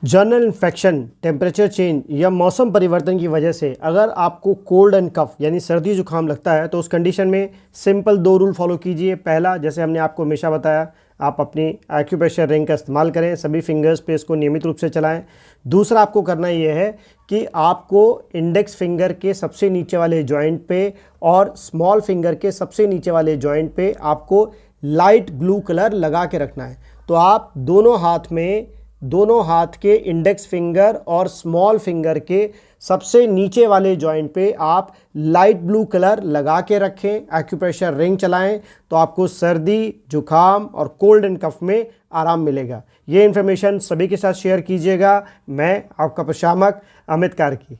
General infection, temperature change या मौसम परिवर्तन की वजह से अगर आपको कोल्ड एंड कफ यानी सर्दी जुकाम लगता है तो उस कंडीशन में सिंपल 2 रूल फॉलो कीजिए। पहला, जैसे हमने आपको हमेशा बताया, आप अपनी एक्यूप्रेशर रिंग का इस्तेमाल करें, सभी फिंगर्स पे इसको नियमित रूप से चलाएं। दूसरा आपको करना यह है कि आपको इंडेक्स फिंगर के सबसे नीचे वाले जॉइंट पे और स्मॉल फिंगर के सबसे नीचे वाले जॉइंट पे आपको लाइट ब्लू कलर लगा के रखना है। तो आप दोनों हाथ के इंडेक्स फिंगर और स्मॉल फिंगर के सबसे नीचे वाले जॉइंट पे आप लाइट ब्लू कलर लगा के रखें, एक्यूप्रेशर रिंग चलाएं, तो आपको सर्दी, जुकाम और कोल्ड एंड कफ में आराम मिलेगा। ये इन्फॉर्मेशन सभी के साथ शेयर कीजिएगा। मैं आपका प्रशामक अमित कार्की।